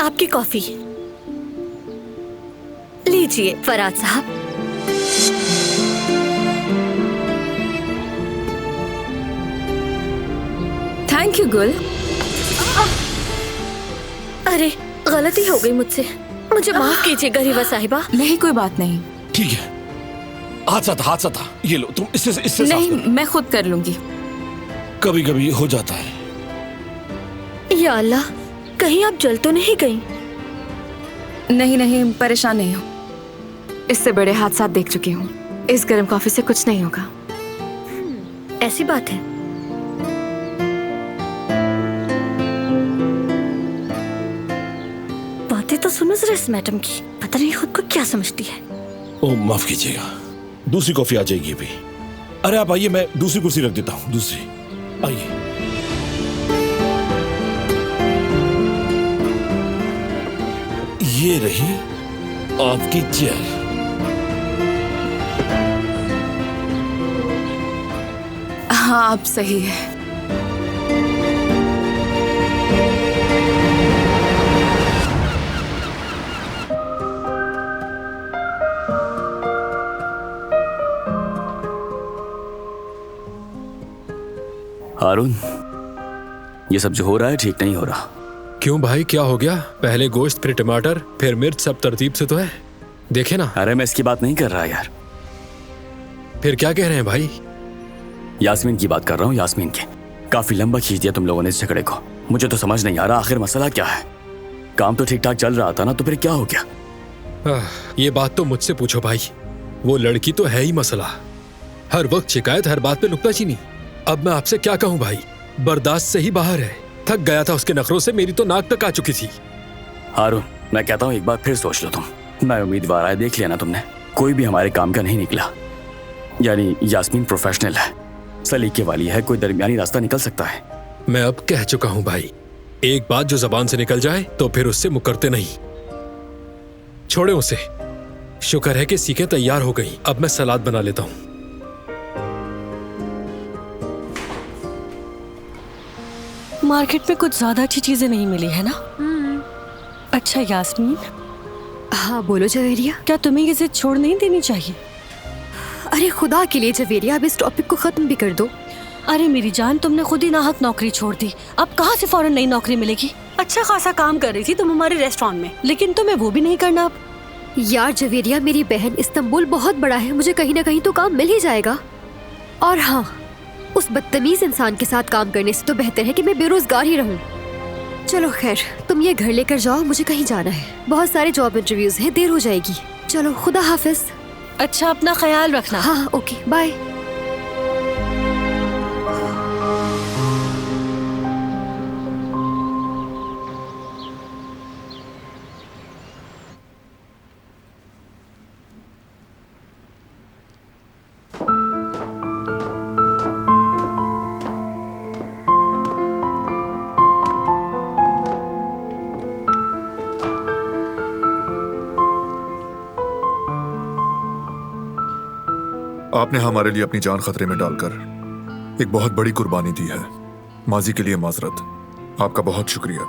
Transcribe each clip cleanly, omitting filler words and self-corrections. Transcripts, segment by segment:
आपकी कॉफी लीजिए फराज साहब। थैंक यू गुल। अरे गलती हो गई मुझसे, मुझे माफ कीजिएगा रिवा साहिबा। नहीं कोई बात नहीं। ठीक है, हादसा था। ये लो तुम इससे साफ नहीं करो। मैं खुद कर लूंगी। कभी कभी हो जाता है। या अल्लाह, कहीं आप जल तो नहीं गई? नहीं परेशान नहीं हूँ, इससे बड़े हादसा देख चुकी हूँ। इस गर्म कॉफी से कुछ नहीं होगा। ऐसी बात है। बातें तो सुनो जरा इस मैडम की, पता नहीं खुद को क्या समझती है। ओ माफ कीजिएगा, दूसरी कॉफी आ जाएगी अभी। अरे आप आइए, मैं दूसरी कुर्सी रख देता हूँ। दूसरी आइए। ये रही आपकी चेयर। हाँ आप सही है। हारून, ये सब जो हो रहा है ठीक नहीं हो रहा। क्यों भाई, क्या हो गया? पहले गोश्त, फिर टमाटर, फिर मिर्च, सब तरतीब से तो है, देखे ना। अरे मैं इसकी बात नहीं कर रहा यार। फिर क्या कह रहे हैं भाई? यास्मीन की बात कर रहा हूँ, यास्मीन की। काफी लंबा खींच दिया तुम लोगों ने इस झगड़े को। मुझे तो समझ नहीं आ रहा आखिर मसला क्या है। काम तो ठीक ठाक चल रहा था ना, तो फिर क्या हो गया? ये बात तो मुझसे पूछो भाई, वो लड़की तो है ही मसला। हर वक्त शिकायत, हर बात पे नुक्ताचीनी। अब मैं आपसे क्या कहूँ भाई, बर्दाश्त से ही बाहर है। थक गया था उसके नखरों से, मेरी तो नाक तक आ चुकी थी। हारून, मैं कहता हूँ एक बार फिर सोच लो तुम। मैं उम्मीदवार आया, देख लिया ना तुमने, कोई भी हमारे काम का नहीं निकला। यानी यास्मीन प्रोफेशनल है, सलीके वाली है, कोई दरमियानी रास्ता निकल सकता है। मैं अब कह चुका हूँ भाई, एक बात जो जबान से निकल जाए तो फिर उससे मुकरते नहीं। छोड़े उसे। शुक्र है कि सीखें तैयार हो गई। अब मैं सलाद बना लेता हूँ। मार्केट में कुछ ज्यादा अच्छी चीजें नहीं मिली है ना? अच्छा यास्मीन। हाँ बोलो जवेरिया। क्या तुम्हें ये जिद छोड़ नहीं देनी चाहिए? अरे खुदा के लिए जवेरिया, अब इस टॉपिक को खत्म भी कर दो। अरे मेरी जान, तुमने खुद ही नाहक नौकरी छोड़ दी, अब कहाँ से फौरन नई नौकरी मिलेगी? अच्छा खासा काम कर रही थी तुम हमारे रेस्टोरेंट में, लेकिन तुम्हें वो भी नहीं करना अब। यार जवेरिया, मेरी बहन, इस्तांबुल बहुत बड़ा है, मुझे कहीं ना कहीं तो काम मिल ही जाएगा। और हाँ, उस बदतमीज इंसान के साथ काम करने से तो बेहतर है कि मैं बेरोजगार ही रहूं। चलो खैर, तुम ये घर लेकर जाओ, मुझे कहीं जाना है। बहुत सारे जॉब इंटरव्यूज हैं, देर हो जाएगी। चलो खुदा हाफिज। अच्छा अपना ख्याल रखना। हाँ ओके बाय। आपने हमारे लिए अपनी जान खतरे में डालकर एक बहुत बड़ी कुर्बानी दी है। माजी के लिए माजरत, आपका बहुत शुक्रिया।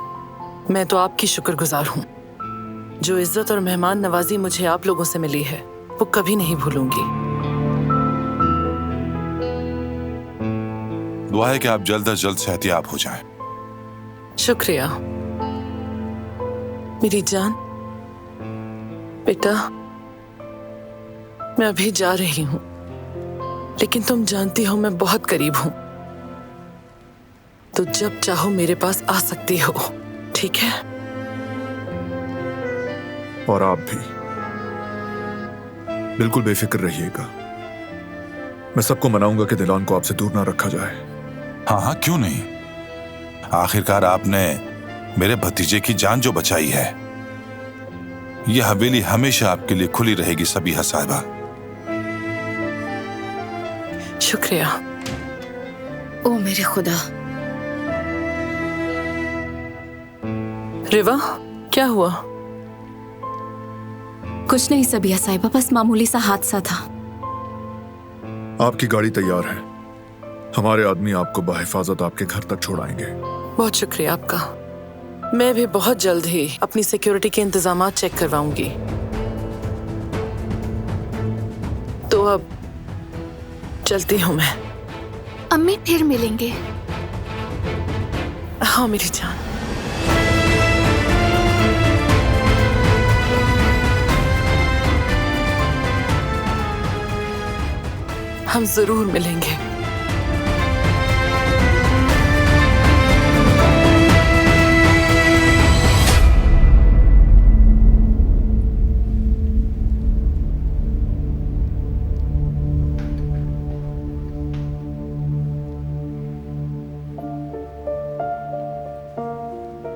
मैं तो आपकी शुक्रगुजार हूँ। जो इज्जत और मेहमान नवाजी मुझे आप लोगों से मिली है, वो कभी नहीं भूलूंगी। दुआ है कि आप जल्द अज जल्द सेहतियाब हो जाएं। शुक्रिया मेरी जान। बेटा, मैं अभी जा रही हूँ, लेकिन तुम जानती हो मैं बहुत करीब हूँ, तो जब चाहो मेरे पास आ सकती हो, ठीक है? और आप भी बिल्कुल बेफिक्र रहिएगा। मैं सबको मनाऊंगा कि दिलान को आपसे दूर ना रखा जाए। हाँ हाँ, क्यों नहीं। आखिरकार आपने मेरे भतीजे की जान जो बचाई है, यह हवेली हमेशा आपके लिए खुली रहेगी सबीहा साहिबा। शुक्रिया। ओ मेरे खुदा। रिवा, क्या हुआ? कुछ नहीं सबीहा साहिबा, बस मामूली सा हादसा था। आपकी गाड़ी तैयार है, हमारे आदमी आपको बाहिफाजत आपके घर तक छोड़ाएंगे। बहुत शुक्रिया आपका। मैं भी बहुत जल्द ही अपनी सिक्योरिटी के इंतजामात चेक करवाऊंगी। तो अब चलती हूँ मैं। अम्मी फिर मिलेंगे। हाँ मेरी जान। हम जरूर मिलेंगे।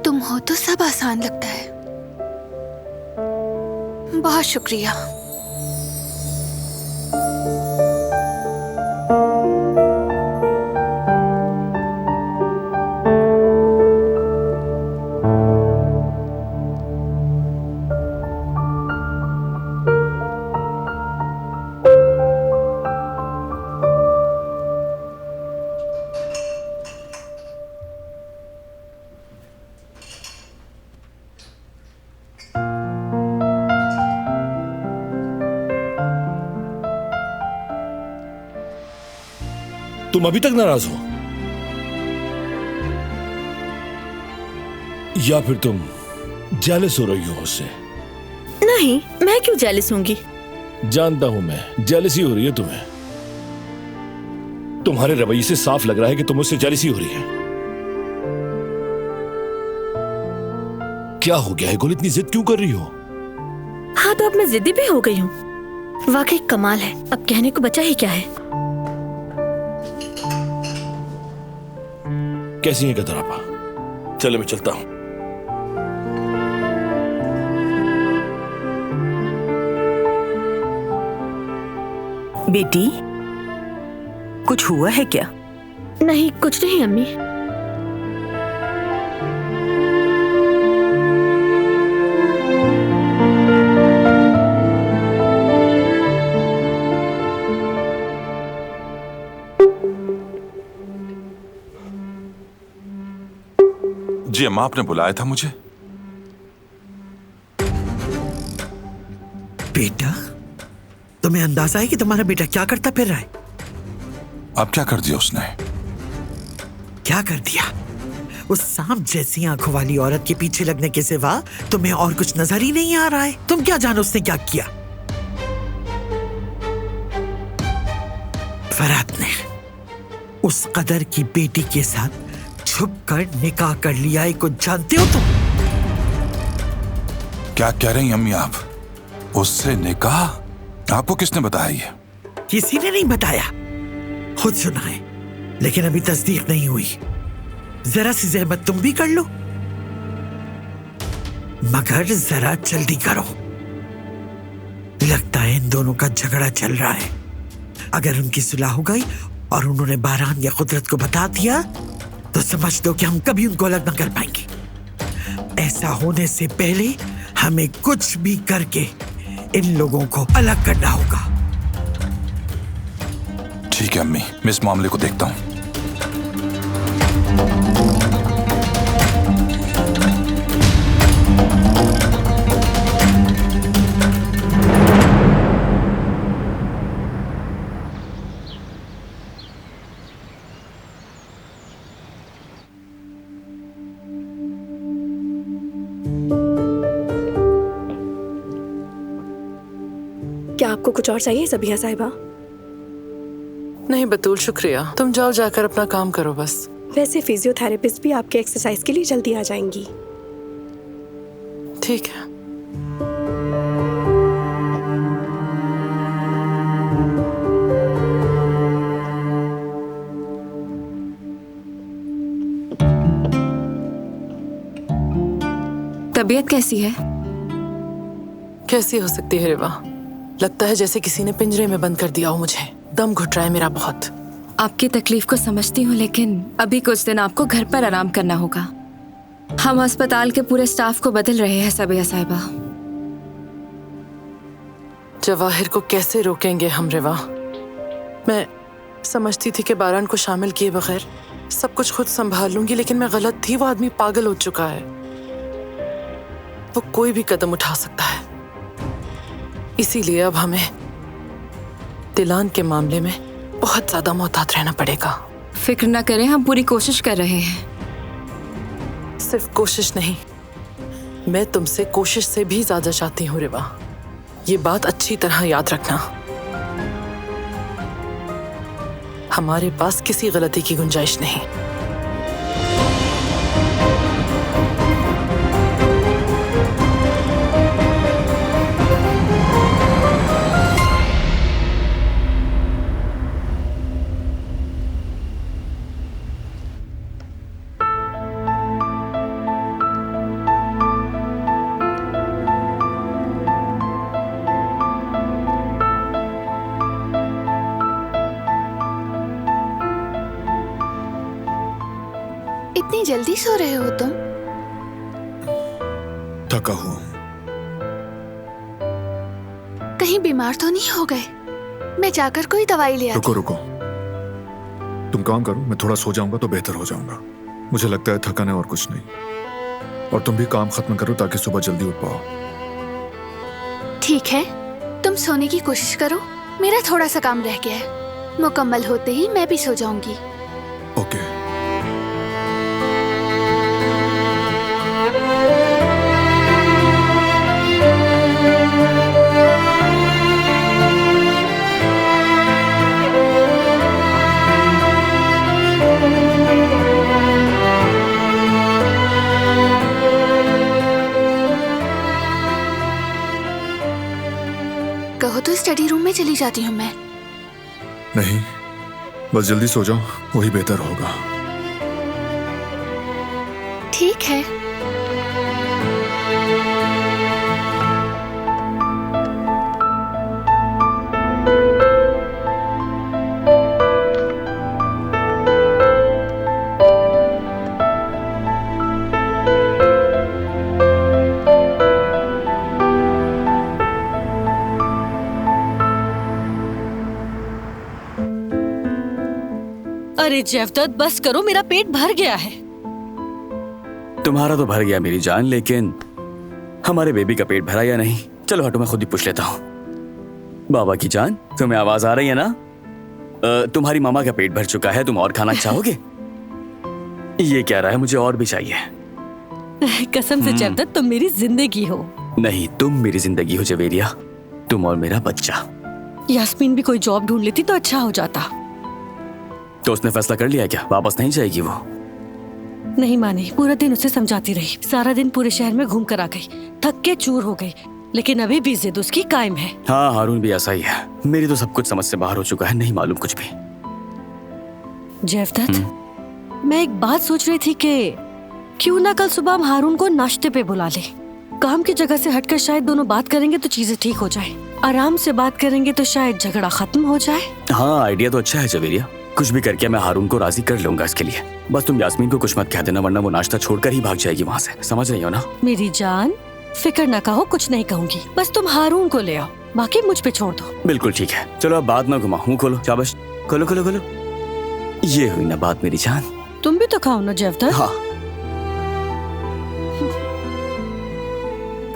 तुम हो तो सब आसान लगता है। बहुत शुक्रिया। तुम अभी तक नाराज हो या फिर तुम जेलस हो रही हो उससे? नहीं, मैं क्यों जेलस होंगी? जानता हूं मैं, जेलसी हो रही है तुम्हें। तुम्हारे रवैये से साफ लग रहा है कि तुम उससे जेलसी हो रही है। क्या हो गया है गुल, इतनी जिद क्यों कर रही हो? हाँ तो अब मैं जिद्दी भी हो गई हूँ। वाकई कमाल है, अब कहने को बचा ही क्या है। कैसी है गदर आपा? चले मैं चलता हूं। बेटी, कुछ हुआ है क्या? नहीं, कुछ नहीं अम्मी। जी अम्मा, आपने बुलाया था मुझे? बेटा, तुम्हें अंदाजा है कि तुम्हारा बेटा क्या करता फिर रहा है? अब क्या कर दिया उसने? क्या कर दिया? उस सांप जैसी आंखों वाली औरत के पीछे लगने के सिवा तुम्हें और कुछ नजर ही नहीं आ रहा है। तुम क्या जानो उसने क्या किया? फरात ने उस कदर की बेटी के साथ छुपकर निकाह कर लिया है, कुछ जानते हो तुम? क्या कह रही हैं अम्मी आप? उससे निकाह? आपको किसने बताया ये? किसी ने नहीं बताया, खुद सुना है, लेकिन अभी तस्दीक नहीं हुई। जरा सी जहमत तुम भी कर लो, मगर जरा जल्दी करो। लगता है इन दोनों का झगड़ा चल रहा है। अगर उनकी सुलह हो गई और उन्होंने बारान या कुदरत को बता दिया तो समझ दो कि हम कभी उनको अलग न कर पाएंगे। ऐसा होने से पहले हमें कुछ भी करके इन लोगों को अलग करना होगा। ठीक है अम्मी, मैं इस मामले को देखता हूं। क्या आपको कुछ और चाहिए ज़बिया साहिबा? नहीं बतूल, शुक्रिया। तुम जाओ, जाकर अपना काम करो बस। वैसे फिजियोथेरेपिस्ट भी आपके एक्सरसाइज के लिए जल्दी आ जाएंगी। ठीक है। तबीयत कैसी है? कैसी हो सकती है रिवा? लगता है जैसे किसी ने पिंजरे में बंद कर दिया हो मुझे। दम घुट रहा है मेरा बहुत। आपकी तकलीफ को समझती हूँ, लेकिन अभी कुछ दिन आपको घर पर आराम करना होगा। हम अस्पताल के पूरे स्टाफ को बदल रहे हैं सबिया साहिबा। जवाहिर को कैसे रोकेंगे हम रिवा? मैं समझती थी कि बारान को शामिल किए बगैर सब कुछ खुद संभाल लूंगी, लेकिन मैं गलत थी। वो आदमी पागल हो चुका है। वो कोई भी कदम उठा सकता है। इसीलिए अब हमें दिलान के मामले में बहुत ज्यादा मोहतात रहना पड़ेगा। फिक्र न करें, हम पूरी कोशिश कर रहे हैं। सिर्फ कोशिश नहीं, मैं तुमसे कोशिश से भी ज्यादा चाहती हूँ रिवा। ये बात अच्छी तरह याद रखना। हमारे पास किसी गलती की गुंजाइश नहीं। इतनी जल्दी सो रहे हो तुम? थका हुआ। कहीं बीमार तो नहीं हो गए? मैं जाकर कोई दवाई ले आती। रुको रुको, तुम काम करो, मैं थोड़ा सो जाऊंगा तो बेहतर हो जाऊंगा। मुझे लगता है थकन है और कुछ नहीं। और तुम भी काम खत्म करो ताकि सुबह जल्दी उठ पाओ। ठीक है, तुम सोने की कोशिश करो। मेरा थोड़ा सा काम रह गया है, मुकम्मल होते ही मैं भी सो जाऊंगी। ओके। कहो तो स्टडी रूम में चली जाती हूँ मैं। नहीं, बस जल्दी सो जाओ, वही बेहतर होगा। ठीक है। अरे जेवदत, बस करो, मेरा पेट भर गया है। तुम्हारा तो भर गया मेरी जान, लेकिन हमारे बेबी का पेट भरा या नहीं? चलो हटो, मैं खुद ही पूछ लेता हूँ। बाबा की जान, तुम्हें आवाज आ रही है ना? तुम्हारी मामा का पेट भर चुका है, तुम और खाना चाहोगे? ये क्या रहा है, मुझे और भी चाहिए। कसम से जेवदत, तुम मेरी जिंदगी हो। नहीं, तुम मेरी जिंदगी हो जवेरिया, तुम और मेरा बच्चा। यास्मीन भी कोई जॉब ढूंढ लेती तो अच्छा हो जाता। तो उसने फैसला कर लिया क्या? वापस नहीं जाएगी वो? नहीं मानी, पूरा दिन उसे समझाती रही, सारा दिन पूरे शहर में घूम कर आ गई, थक के चूर हो गई, लेकिन अभी भी जिद उसकी कायम है। हाँ, हारून भी ऐसा ही है। मेरी तो सब कुछ समझ से बाहर हो चुका है, नहीं मालूम कुछ भी। जेवदत, मैं एक बात सोच रही थी कि क्यों ना कल सुबह हम हारून को नाश्ते पे बुला ले। काम की जगह से हटकर शायद दोनों बात करेंगे तो चीजें ठीक हो जाए। आराम से बात करेंगे तो शायद झगड़ा खत्म हो जाए। हाँ, आइडिया तो अच्छा है जवेरिया। कुछ भी करके मैं हारून को राजी कर लूंगा इसके लिए। बस तुम यास्मीन को कुछ मत कह देना, वरना वो नाश्ता छोड़कर ही भाग जाएगी वहाँ से। समझ रही हो ना? मेरी जान, फिक्र ना कहो, कुछ नहीं कहूंगी। बस तुम हारून को ले आओ, बाकी मुझ पे छोड़ दो। बिल्कुल ठीक है। चलो अब बात ना घुमाओ, मुंह खोलो। शाबाश, खोलो खोलो खोलो। ये हुई ना बात मेरी जान। तुम भी तो खाओ ना जेवदत। हाँ,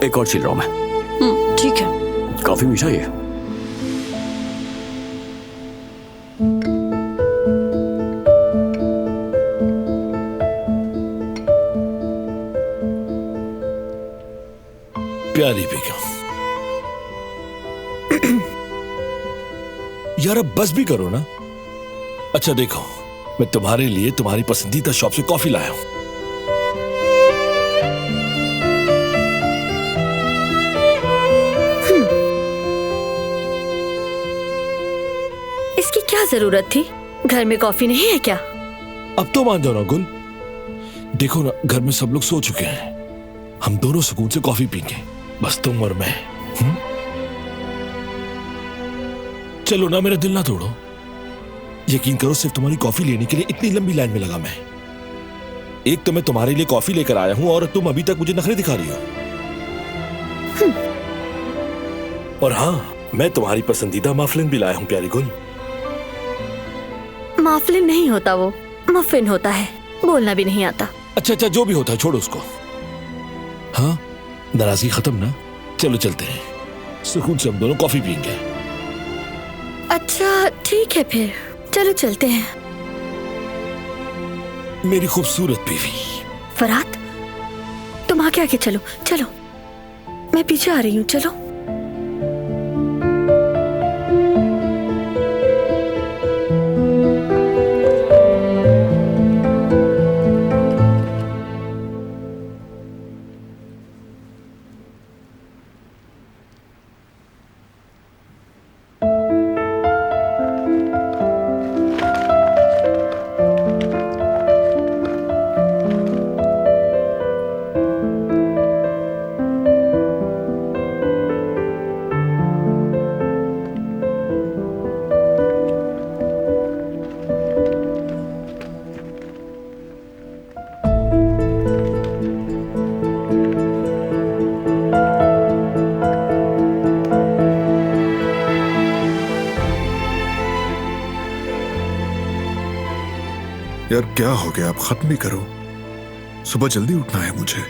एक और छील रहा हूँ मैं। ठीक है। काफी मीठा ये। प्यारी बेगम, यार अब बस भी करो ना। अच्छा देखो, मैं तुम्हारे लिए तुम्हारी पसंदीदा शॉप से कॉफी लाया हूं। इसकी क्या जरूरत थी? घर में कॉफी नहीं है क्या? अब तो मान जाओ ना गुल। देखो ना, घर में सब लोग सो चुके हैं, हम दोनों सुकून से कॉफी पीएंगे, बस तुम और मैं। चलो ना, मेरा दिल ना तोड़ो। यकीन करो, सिर्फ तुम्हारी कॉफी लेने के लिए इतनी लंबी लाइन में लगा मैं। एक तो मैं तुम्हारे लिए कॉफी लेकर आया हूं और तुम अभी तक मुझे नखरे दिखा रही हो। और हाँ, मैं तुम्हारी पसंदीदा मफलिन भी लाया हूं प्यारी गुल। मफलिन नहीं होता, वो मफिन होता है, बोलना भी नहीं आता। अच्छा अच्छा, जो भी होता है छोड़ो उसको। हाँ, नाराजगी खत्म ना? चलो चलते हैं, सुकून से हम दोनों कॉफी पियेंगे। अच्छा ठीक है फिर, चलो चलते हैं। मेरी खूबसूरत बीवी। फरात, तुम आगे आगे चलो, चलो मैं पीछे आ रही हूँ, चलो। यार क्या हो गया, आप खत्म भी करो। सुबह जल्दी उठना है मुझे।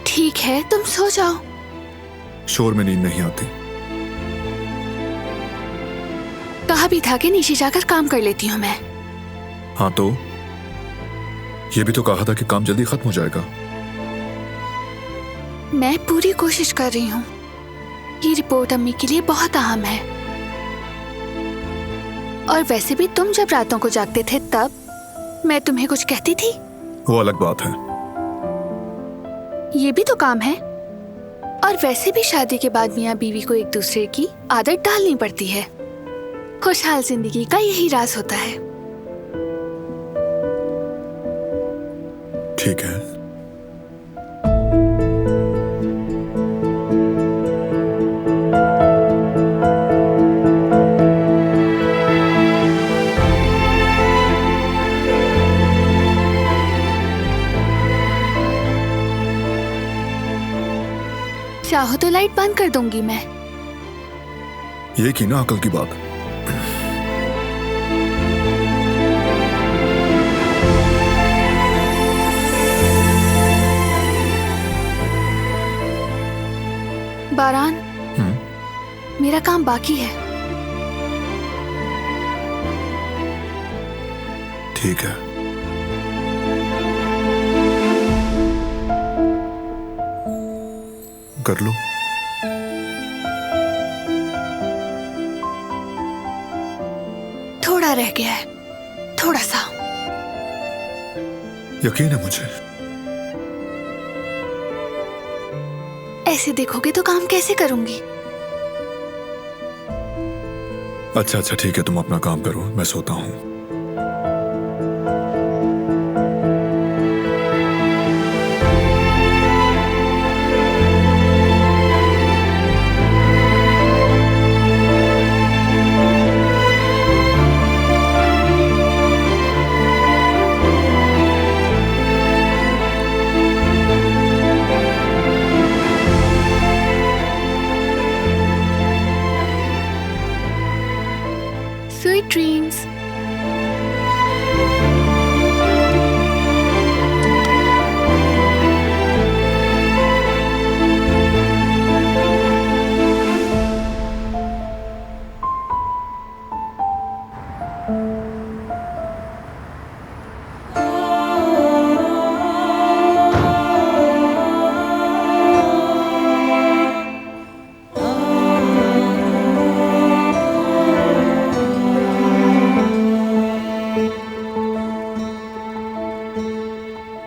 ठीक है, तुम सो जाओ। शोर में नींद नहीं आती। कहा भी था कि नीचे जाकर काम कर लेती हूँ मैं। हाँ तो ये भी तो कहा था कि काम जल्दी खत्म हो जाएगा। मैं पूरी कोशिश कर रही हूँ। ये रिपोर्ट अम्मी के लिए बहुत अहम है। और वैसे भी तुम जब रातों को जागते थे तब मैं तुम्हें कुछ कहती थी? वो अलग बात है। ये भी तो काम है। और वैसे भी शादी के बाद मियाँ बीवी को एक दूसरे की आदत डालनी पड़ती है। खुशहाल जिंदगी का यही राज होता है। ठीक है। चाहो तो लाइट बंद कर दूंगी मैं। ये की ना अकल की बात। बारान, मेरा काम बाकी है। ठीक है। कर लो। थोड़ा रह गया है, थोड़ा सा। यकीन है मुझे। ऐसे देखोगे तो काम कैसे करूंगी? अच्छा अच्छा ठीक है, तुम अपना काम करो, मैं सोता हूँ। Sweet dreams.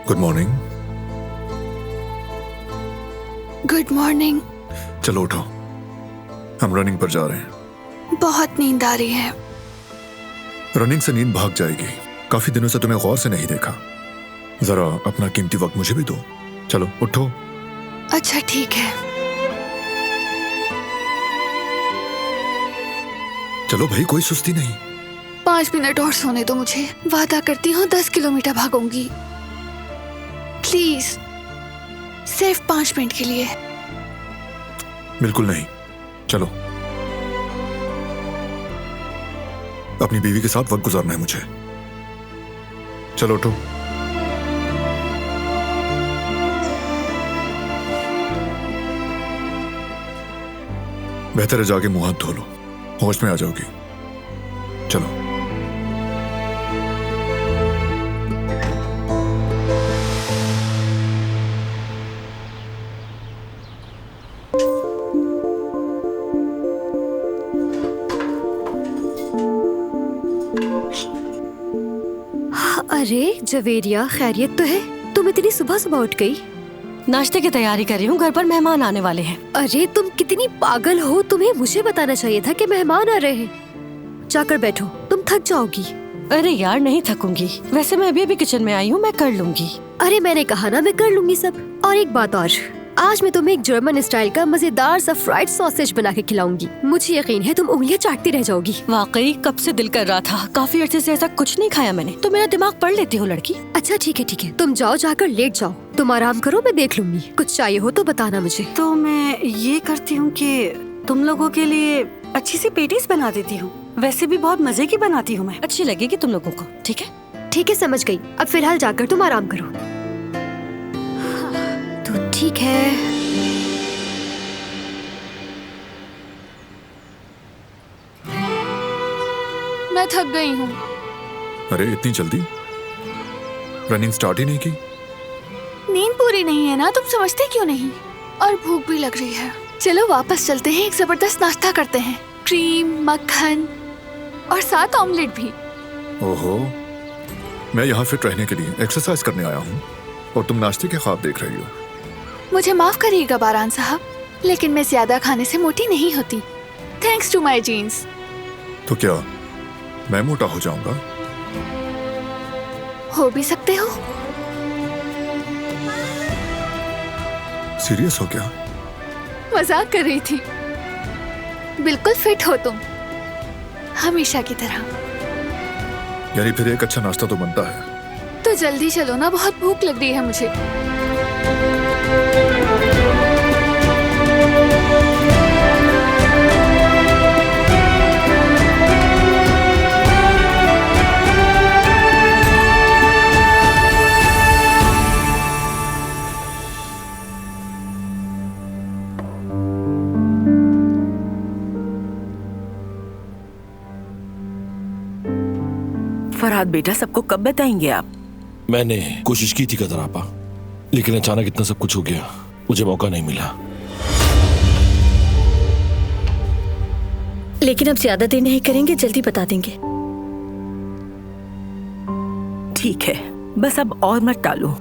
Good morning. Good morning. चलो उठो, हम रनिंग पर जा रहे हैं। बहुत नींद आ रही है। रनिंग से नींद भाग जाएगी। काफी दिनों से तुम्हें गौर से नहीं देखा। जरा अपना कीमती वक्त मुझे भी दो। चलो उठो। अच्छा ठीक है। चलो भाई, कोई सुस्ती नहीं। 5 मिनट और सोने दो मुझे। वादा करती हूँ 10 किलोमीटर भागूंगी। प्लीज, सिर्फ 5 मिनट के लिए। बिल्कुल नहीं। चलो, अपनी बीवी के साथ वक्त गुजारना है मुझे। चलो उठो। बेहतर है जाके मुंह हाथ धो लो, होश में आ जाओगी। चलो। अरे जवेरिया, खैरियत तो है? तुम इतनी सुबह सुबह उठ गई? नाश्ते की तैयारी कर रही हूँ, घर पर मेहमान आने वाले हैं। अरे तुम कितनी पागल हो, तुम्हें मुझे बताना चाहिए था कि मेहमान आ रहे हैं। जाकर बैठो, तुम थक जाओगी। अरे यार नहीं थकूंगी, वैसे मैं अभी किचन में आई हूँ, मैं कर लूंगी। अरे मैंने कहा ना मैं कर लूंगी सब। और एक बात और, आज मैं तुम्हें एक जर्मन स्टाइल का मजेदार सा फ्राइड सॉसेज बना के खिलाऊंगी। मुझे यकीन है तुम उंगलियां चाटती रह जाओगी। वाकई कब से दिल कर रहा था, काफी अरसे से ऐसा कुछ नहीं खाया मैंने, तो मेरा दिमाग पढ़ लेती हो लड़की। अच्छा ठीक है, तुम जाओ, जाकर लेट जाओ, तुम आराम करो, मैं देख लूंगी। कुछ चाहिए हो तो बताना मुझे। तो मैं ये करती हूँ कि तुम लोगों के लिए अच्छी सी पेटीज बना देती हूँ। वैसे भी बहुत मजे की बनाती हूँ मैं, अच्छी लगेगी तुम लोगों को। ठीक है? ठीक है, समझ गई। अब फिलहाल जाकर तुम आराम करो। तो ठीक है। मैं थक गई हूँ। अरे इतनी जल्दी? रनिंग स्टार्ट ही नहीं की? नींद पूरी नहीं है ना, तुम समझते क्यों नहीं? और भूख भी लग रही है। चलो वापस चलते हैं, एक जबरदस्त नाश्ता करते हैं। क्रीम, मक्खन और साथ ऑमलेट भी। ओहो, मैं यहाँ फिट रहने के लिए एक्सरसाइज करने आया हूँ और तुम नाश्ते के ख्वाब देख रही हो। मुझे माफ करिएगा बारान साहब, लेकिन मैं ज्यादा खाने से मोटी नहीं होती, थैंक्स टू माय जीन्स। तो क्या मैं मोटा हो जाऊंगा? हो भी सकते हो। सीरियस हो क्या? मजाक कर रही थी। बिल्कुल फिट हो तुम, हमेशा की तरह। यानी फिर एक अच्छा नाश्ता तो बनता है। तो जल्दी चलो ना, बहुत भूख लग रही है मुझे। फरहाद बेटा, सबको कब बताएंगे आप? मैंने कोशिश की थी कदर आपा, लेकिन अचानक इतना सब कुछ हो गया, मुझे मौका नहीं मिला। लेकिन अब ज्यादा देर नहीं करेंगे, जल्दी बता देंगे। ठीक है, बस अब और मत टालो,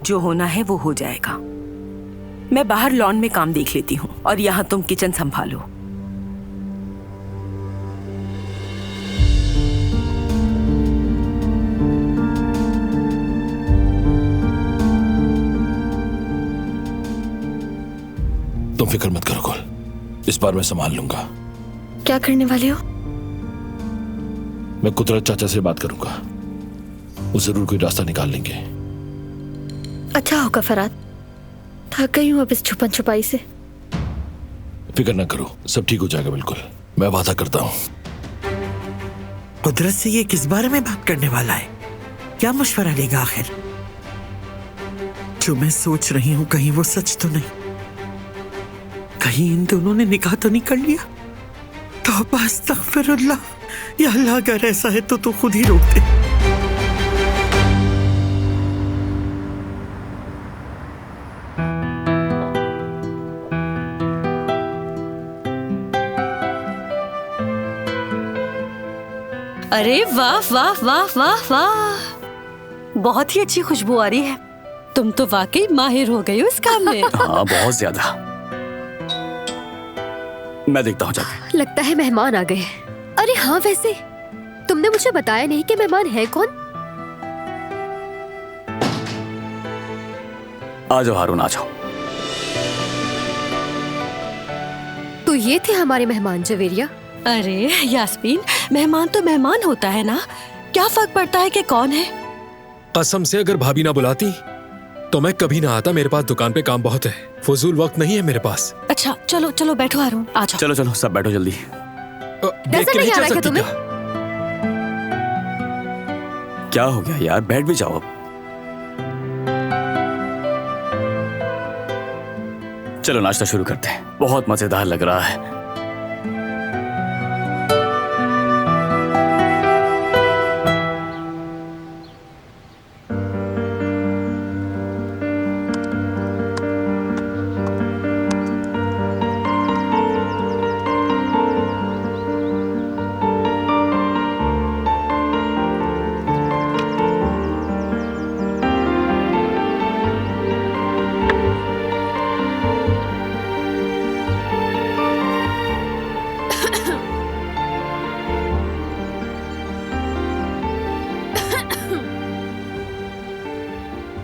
जो होना है वो हो जाएगा। मैं बाहर लॉन में काम देख लेती हूँ और यहाँ तुम किचन संभालो। तुम फिक्र मत करो कुल, इस बार मैं संभाल लूंगा। क्या करने वाले हो? मैं कुदरत चाचा से बात करूंगा, वो जरूर कोई रास्ता निकाल लेंगे। अच्छा होगा फरहाद, थक गई हूँ अब इस छुपन छुपाई से। फिक्र ना करो, सब ठीक हो जाएगा बिल्कुल, मैं वादा करता हूँ। कुदरत से ये किस बारे में बात करने वाला है? क्या मशवरा लेगा आखिर? जो मैं सोच रही हूँ कहीं वो सच तो नहीं, कहीं इन दोनों ने निकाह तो नहीं कर लिया? तौबा अस्तगफिरुल्लाह, या अल्लाह अगर ऐसा है तो तू खुद ही रोक दे। अरे वाह वाह वाह वाह वाह, बहुत ही अच्छी खुशबू आ रही है। तुम तो वाकई माहिर हो गई हो इस काम में। हाँ, बहुत ज्यादा। मैं देखता हूँ जाके। लगता है मेहमान आ गए। अरे हाँ, वैसे तुमने मुझे बताया नहीं कि मेहमान है कौन? आ जाओ हारून, आ जाओ। तो ये थे हमारे मेहमान जवेरिया। अरे यास्मीन, मेहमान तो मेहमान होता है ना, क्या फर्क पड़ता है कि कौन है? कसम से अगर भाभी ना बुलाती तो मैं कभी ना आता। मेरे पास दुकान पे काम बहुत है, फजूल वक्त नहीं है मेरे पास। अच्छा चलो चलो बैठो हारून, आ जाओ। चलो चलो सब बैठो जल्दी। देख के नहीं आ चल रहा क्या सकती तुम्हें? क्या? क्या हो गया यार, बैठ भी जाओ अब। चलो नाश्ता शुरू करते हैं, बहुत मजेदार लग रहा है।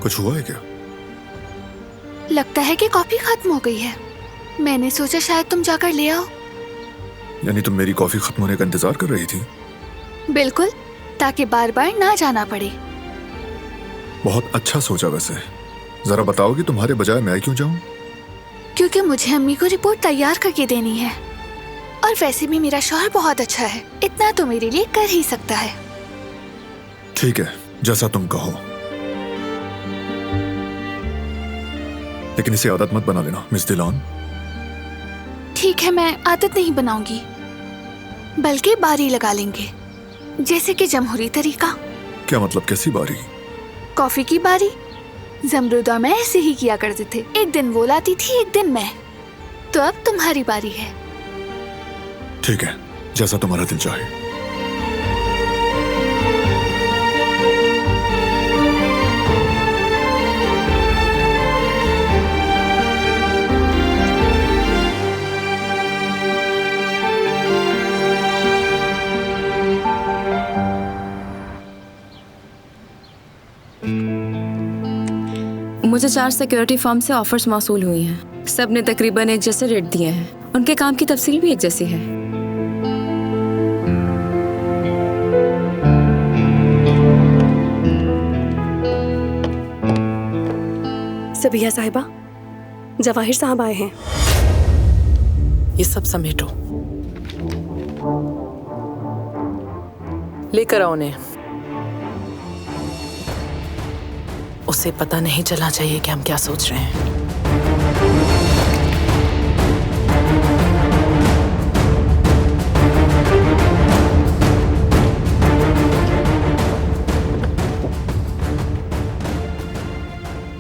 कुछ हुआ है क्या? लगता है कि कॉफी खत्म हो गई है। मैंने सोचा शायद तुम जाकर ले आओ। यानी तुम मेरी कॉफी खत्म होने का इंतजार कर रही थी? बिल्कुल, ताकि बार बार ना जाना पड़े। बहुत अच्छा सोचा। वैसे जरा बताओगी तुम्हारे बजाय मैं क्यों जाऊं? क्योंकि मुझे अम्मी को रिपोर्ट तैयार करके देनी है, और वैसे भी मेरा शौहर बहुत अच्छा है, इतना तो मेरे लिए कर ही सकता है। ठीक है, जैसा तुम कहो, लेकिन इसे आदत मत बना लेना मिस डिलॉन। ठीक है, मैं आदत नहीं बनाऊंगी, बल्कि बारी लगा लेंगे, जैसे कि जमहूरी तरीका। क्या मतलब, कैसी बारी? कॉफी की बारी। जमरूद और मैं ऐसे ही किया करते थे, एक दिन वो लाती थी, एक दिन मैं। तो अब तुम्हारी बारी है। ठीक है, जैसा तुम्हारा दिल चाहे। मुझे 4 सिक्योरिटी फर्म से ऑफर्स मौसूल हुई हैं। सब ने तकरीबन एक जैसे रेट दिए हैं। उनके काम की तफसील भी एक जैसी है। सबिया साहिबा, जवाहिर साहब आए हैं। ये सब समेटो, लेकर आओ उन्हें। उसे पता नहीं चलना चाहिए कि हम क्या सोच रहे हैं।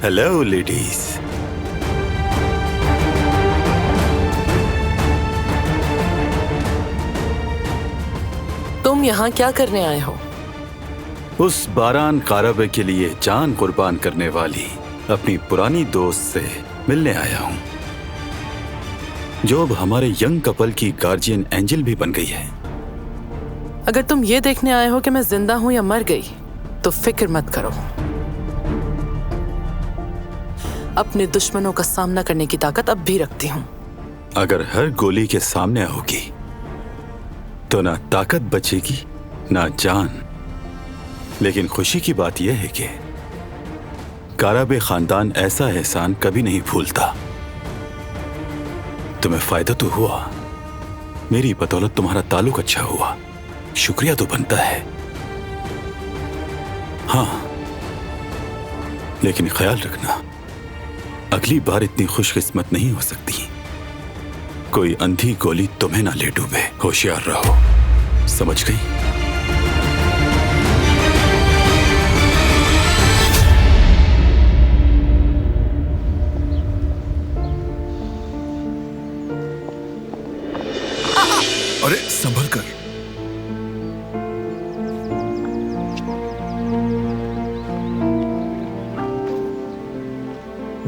Hello ladies. तुम यहाँ क्या करने आए हो? उस बारान काराबे के लिए जान कुर्बान करने वाली अपनी पुरानी दोस्त से मिलने आया हूं, जो अब हमारे यंग कपल की गार्जियन एंजल भी बन गई है। अगर तुम ये देखने आए हो कि मैं जिंदा हूं या मर गई, तो फिक्र मत करो। अपने दुश्मनों का सामना करने की ताकत अब भी रखती हूं। अगर हर गोली के सामने आओगी तो ना ताकत बचेगी ना जान। लेकिन खुशी की बात यह है कि काराबे खानदान ऐसा एहसान कभी नहीं भूलता। तुम्हें फायदा तो हुआ, मेरी बदौलत तुम्हारा ताल्लुक अच्छा हुआ, शुक्रिया तो बनता है। हाँ, लेकिन ख्याल रखना, अगली बार इतनी खुशकिस्मत नहीं हो सकती। कोई अंधी गोली तुम्हें ना ले डूबे, होशियार रहो, समझ गई? अरे संभल कर।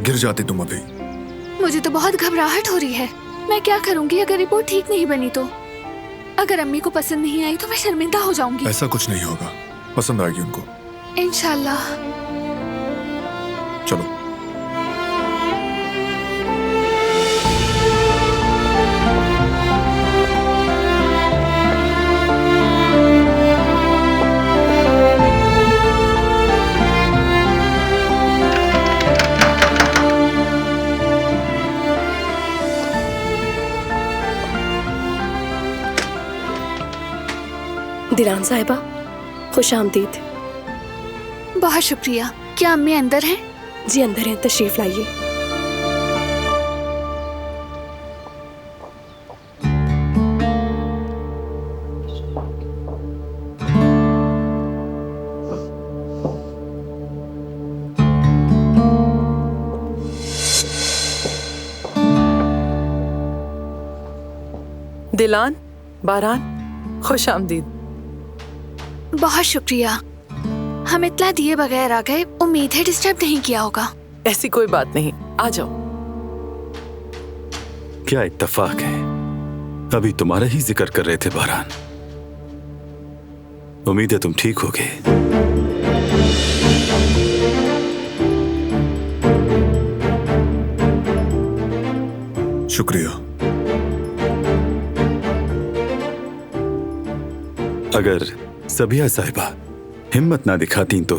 गिर जाती तुम अभी। मुझे तो बहुत घबराहट हो रही है। मैं क्या करूंगी अगर रिपोर्ट ठीक नहीं बनी तो? अगर अम्मी को पसंद नहीं आई तो मैं शर्मिंदा हो जाऊंगी। ऐसा कुछ नहीं होगा, पसंद आएगी उनको इंशाल्लाह। चलो। दिलान साहिबा, खुश आमदीद। बहुत शुक्रिया। क्या अम्मी अंदर हैं? जी अंदर हैं, तशरीफ लाइए। दिलान, बारान, खुश आमदीद। बहुत शुक्रिया। हम इत्तला दिए बगैर आ गए। उम्मीद है डिस्टर्ब नहीं किया होगा। ऐसी कोई बात नहीं, आ जाओ। क्या इत्तेफाक है, अभी तुम्हारा ही जिक्र कर रहे थे बारान। उम्मीद है तुम ठीक होगे। शुक्रिया। अगर सबिया साहिबा हिम्मत ना दिखाती तो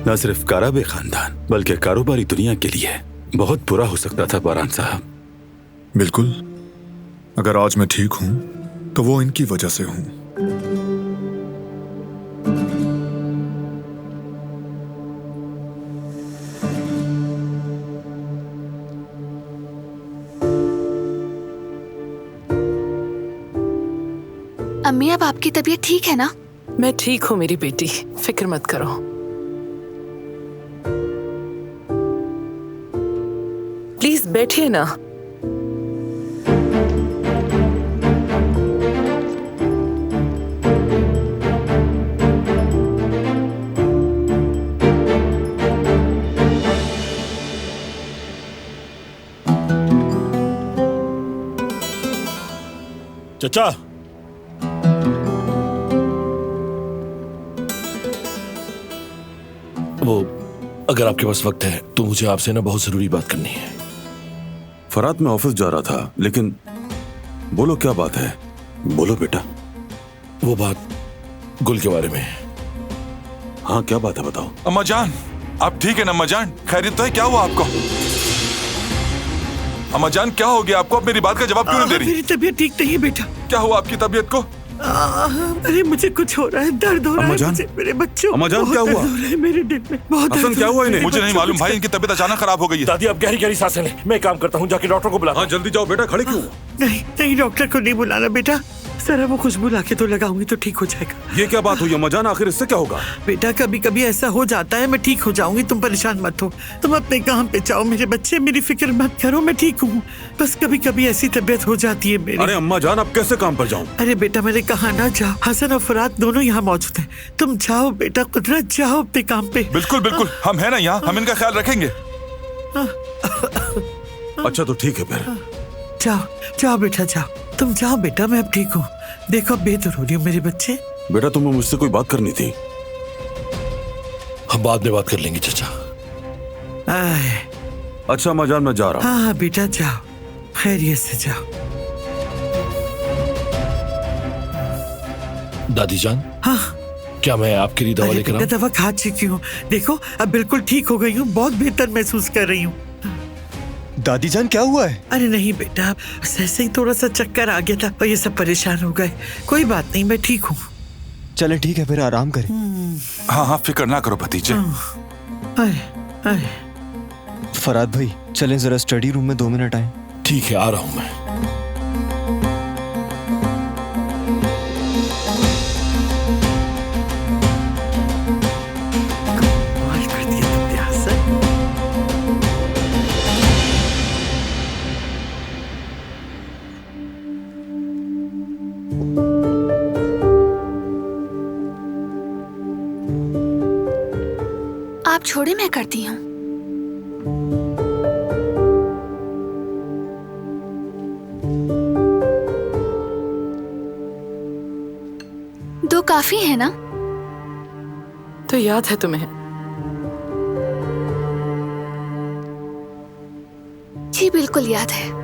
न सिर्फ काराबे खानदान बल्कि कारोबारी दुनिया के लिए बहुत बुरा हो सकता था बारान साहब। बिल्कुल, अगर आज मैं ठीक हूं तो वो इनकी वजह से हूं। अम्मी, अब आपकी तबीयत ठीक है ना? मैं ठीक हूँ मेरी बेटी, फिक्र मत करो। प्लीज बैठिए ना। चचा, वो अगर आपके पास वक्त है तो मुझे आपसे ना बहुत जरूरी बात करनी है। फरात में ऑफिस जा रहा था, लेकिन बोलो क्या बात है। बोलो बेटा। वो बात गुल के बारे में है। हाँ, क्या बात है बताओ। अम्मा जान, आप ठीक है ना? अम्मा जान, खैरियत तो है? क्या हुआ आपको? अम्मा जान, क्या हो गया आपको? आप मेरी बात का जवाब क्यों नहीं दे रही? मेरी तबीयत ठीक नहीं है बेटा। क्या हुआ आपकी तबीयत को? अरे मुझे कुछ हो रहा है, दर्द हो रहा है मुझे, मेरे बच्चों। अम्मा जान, क्या हुआ? मेरे दिल में बहुत हसन, क्या हुआ इन्हें? मुझे नहीं मालूम भाई, इनकी तबीयत अचानक खराब हो गई है। दादी, आप गहरी गहरी सांसें लें, मैं काम करता हूँ, जाके डॉक्टर को बुला। हाँ जल्दी जाओ बेटा, खड़े क्यों? नहीं नहीं, डॉक्टर को नहीं बुलाना बेटा, जरा वो खुशबू लाके तो लगाऊंगी तो ठीक हो जाएगा। ये क्या बात हुई अम्मा जान? आखिर इससे क्या होगा? बेटा कभी कभी ऐसा हो जाता है, मैं ठीक हो जाऊंगी, तुम परेशान मत हो। तुम अपने काम पे जाओ मेरे बच्चे, मेरी फिक्र मत करो, मैं ठीक हूँ। बस कभी कभी ऐसी तबीयत हो जाती है मेरी। अरे अम्मा जान, आप कैसे काम पर जाऊं? अरे बेटा, मैंने कहा ना जाओ। हसन और फरात दोनों यहाँ मौजूद हैं, तुम जाओ बेटा, कुदरत जाओ अपने काम पे। बिल्कुल बिल्कुल, हम है ना यहाँ, हम इनका ख्याल रखेंगे। अच्छा तो ठीक है फिर। जाओ जाओ बेटा जाओ, तुम जाओ बेटा, मैं अब ठीक हूँ। देखो अब बेहतर हो रही हो मेरे बच्चे। बेटा तुम्हें मुझसे कोई बात करनी थी। हम बाद में बात कर लेंगे चचा। अच्छा अम्मा जान, मैं जा रहा हूँ। हाँ बेटा जाओ, खैरियत से जाओ। दादी जान, हाँ क्या मैं आपके लिए दवा लेकर आऊं? दवा खा चुकी हूँ, देखो अब बिल्कुल ठीक हो गई हूँ, बहुत बेहतर महसूस कर रही हूँ। दादी जान क्या हुआ है? अरे नहीं बेटा, ऐसे ही थोड़ा सा चक्कर आ गया था और ये सब परेशान हो गए। कोई बात नहीं, मैं ठीक हूँ। चले ठीक है फिर, आराम करें। हाँ हाँ, फिक्र ना करो भतीजे। फराद भाई, चलें जरा स्टडी रूम में 2 मिनट आए। ठीक है, आ रहा हूँ मैं। आप छोड़े, मैं करती हूँ। दो काफी है ना? तो याद है तुम्हें? जी बिल्कुल याद है।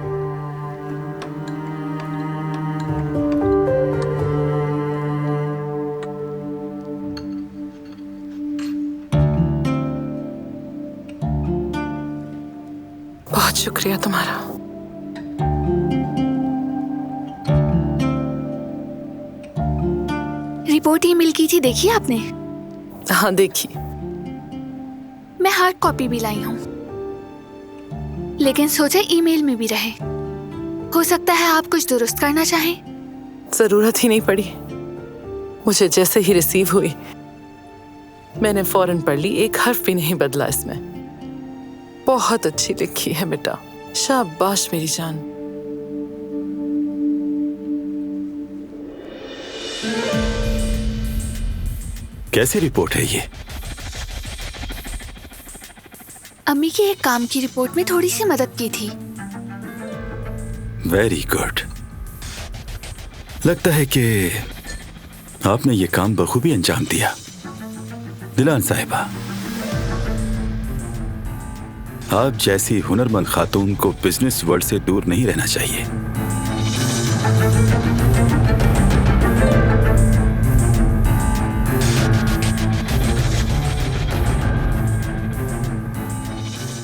बहुत शुक्रिया तुम्हारा। रिपोर्ट ईमेल की थी, देखी आपने? हाँ देखी। मैं हार्ड कॉपी भी लाई हूँ, लेकिन सोचा ईमेल में भी रहे। हो सकता है आप कुछ दुरुस्त करना चाहें। जरूरत ही नहीं पड़ी, मुझे जैसे ही रिसीव हुई मैंने फौरन पढ़ ली, एक हर्फ भी नहीं बदला इसमें। बहुत अच्छी लिखी है बेटा, शाबाश मेरी जान। कैसी रिपोर्ट है ये? अम्मी की एक काम की रिपोर्ट में थोड़ी सी मदद की थी। Very good. लगता है कि आपने ये काम बखूबी अंजाम दिया। दिलान साहिबा, आप जैसी हुनरमंद खातून को बिजनेस वर्ल्ड से दूर नहीं रहना चाहिए।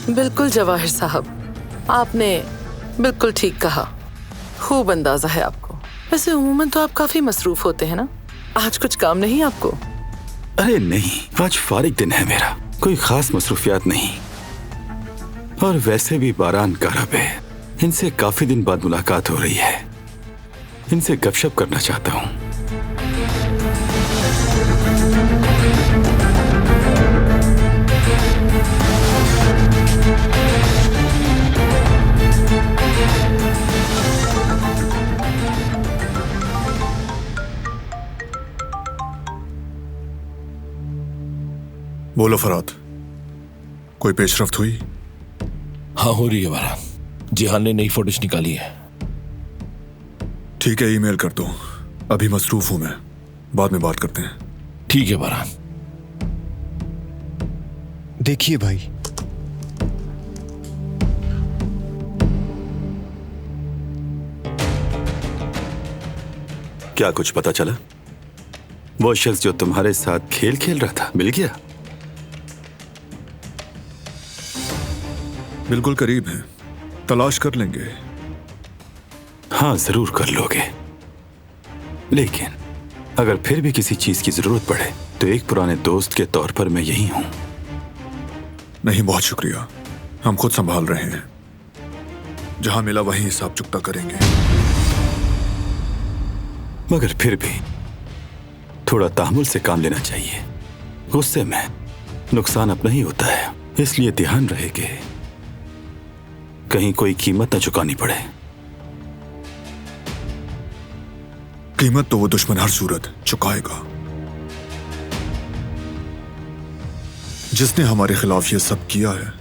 बिल्कुल जवाहिर साहब, आपने बिल्कुल ठीक कहा। खूब अंदाजा है आपको। वैसे उम्ूमन तो आप काफी मसरूफ होते हैं ना, आज कुछ काम नहीं आपको? अरे नहीं, आज फारिग दिन है मेरा, कोई खास मसरूफियात नहीं। और वैसे भी बारान कारब है, इनसे काफी दिन बाद मुलाकात हो रही है, इनसे गपशप करना चाहता हूँ। बोलो फराद, कोई पेशरफ्त हुई? हाँ हो रही है बारान, जिहान ने नई फोटोज निकाली है। ठीक है, ईमेल कर दो, अभी मसरूफ हूं मैं, बाद में बात करते हैं। ठीक है बारान। देखिए भाई, क्या कुछ पता चला? वो शख्स जो तुम्हारे साथ खेल खेल रहा था मिल गया? बिल्कुल करीब है, तलाश कर लेंगे। हाँ जरूर कर लोगे, लेकिन अगर फिर भी किसी चीज की जरूरत पड़े तो एक पुराने दोस्त के तौर पर मैं यही हूं। नहीं, बहुत शुक्रिया, हम खुद संभाल रहे हैं। जहां मिला वहीं हिसाब चुकता करेंगे। मगर फिर भी थोड़ा तामुल से काम लेना चाहिए। गुस्से में नुकसान अपना ही होता है, इसलिए ध्यान रहे कि कहीं कोई कीमत न चुकानी पड़े। कीमत तो वो दुश्मन हर सूरत चुकाएगा। जिसने हमारे खिलाफ ये सब किया है,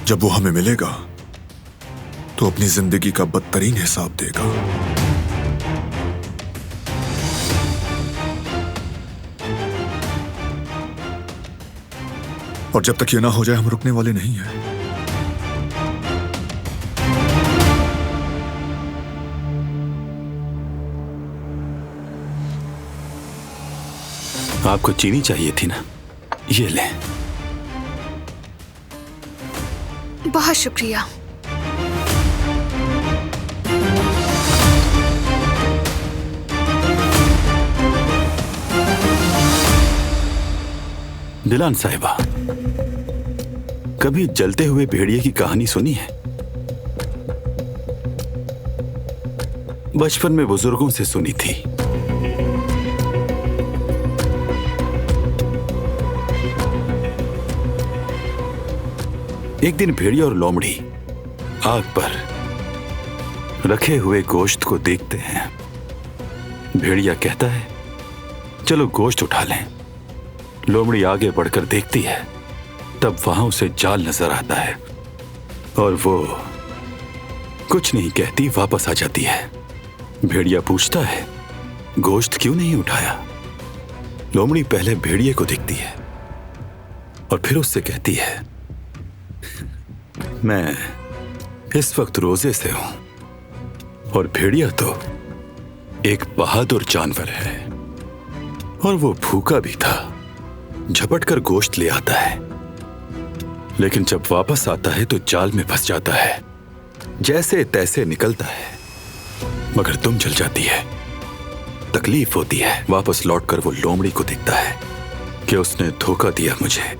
जब वो हमें मिलेगा तो अपनी जिंदगी का बदतरीन हिसाब देगा। और जब तक ये ना हो जाए, हम रुकने वाले नहीं हैं। आपको चीनी चाहिए थी ना, ये लें। बहुत शुक्रिया। दिलान साहिबा, कभी जलते हुए भेड़िए की कहानी सुनी है? बचपन में बुजुर्गों से सुनी थी। एक दिन भेड़िया और लोमड़ी आग पर रखे हुए गोश्त को देखते हैं। भेड़िया कहता है, चलो गोश्त उठा लें। लोमड़ी आगे बढ़कर देखती है, तब वहां उसे जाल नजर आता है और वो कुछ नहीं कहती, वापस आ जाती है। भेड़िया पूछता है, गोश्त क्यों नहीं उठाया? लोमड़ी पहले भेड़िए को देखती है और फिर उससे कहती है, मैं इस वक्त रोजे से हूं और भेड़िया तो एक बहादुर जानवर है और वो भूखा भी था। झपट कर गोश्त ले आता है, लेकिन जब वापस आता है तो जाल में फंस जाता है। जैसे तैसे निकलता है, मगर तुम जल जाती है। तकलीफ होती है। वापस लौटकर वो लोमड़ी को देखता है कि उसने धोखा दिया मुझे।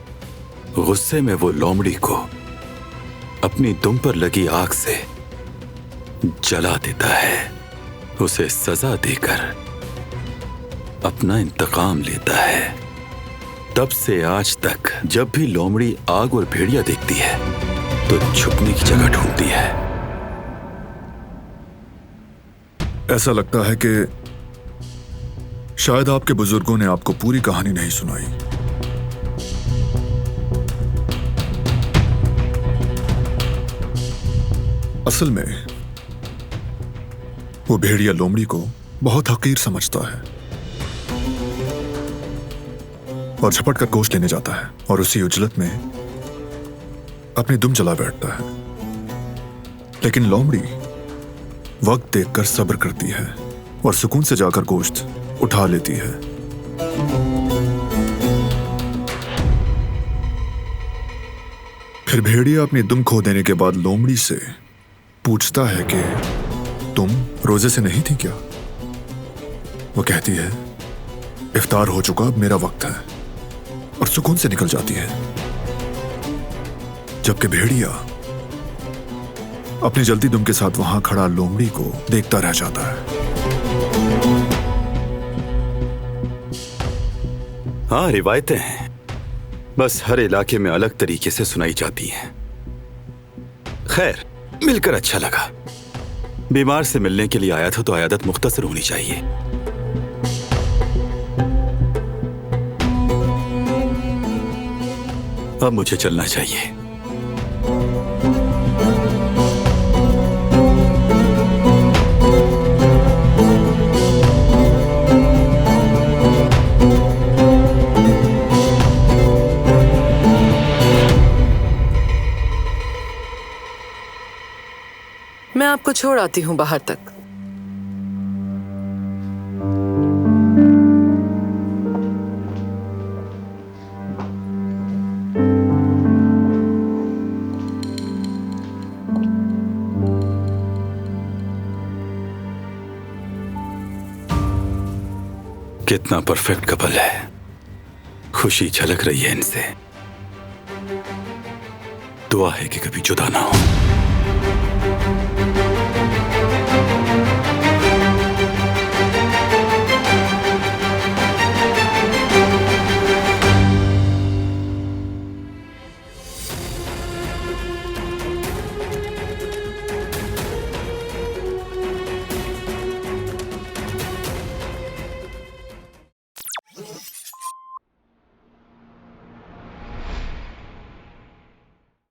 गुस्से में वो लोमड़ी को अपनी दुम पर लगी आग से जला देता है। उसे सजा देकर अपना इंतकाम लेता है। तब से आज तक जब भी लोमड़ी आग और भेड़िया देखती है तो छुपने की जगह ढूंढती है। ऐसा लगता है कि शायद आपके बुजुर्गों ने आपको पूरी कहानी नहीं सुनाई। असल में वो भेड़िया लोमड़ी को बहुत हकीर समझता है और झपट कर गोश्त लेने जाता है और उसी उजलत में अपनी दुम चला बैठता है, लेकिन लोमड़ी वक्त देखकर सब्र करती है और सुकून से जाकर गोश्त उठा लेती है। फिर भेड़िया अपनी दुम खो देने के बाद लोमड़ी से पूछता है कि तुम रोजे से नहीं थी क्या? वो कहती है इफ्तार हो चुका, अब मेरा वक्त है, और सुकून से निकल जाती है। जबकि भेड़िया अपनी जल्दी दुम के साथ वहां खड़ा लोमड़ी को देखता रह जाता है। हाँ, रिवायतें हैं, बस हर इलाके में अलग तरीके से सुनाई जाती हैं। खैर, मिलकर अच्छा लगा। बीमार से मिलने के लिए आया था तो आयादत मुख्तसर होनी चाहिए। अब मुझे चलना चाहिए। मैं आपको छोड़ आती हूँ बाहर तक। कितना परफेक्ट कपल है, खुशी झलक रही है इनसे। दुआ है कि कभी जुदा ना हो।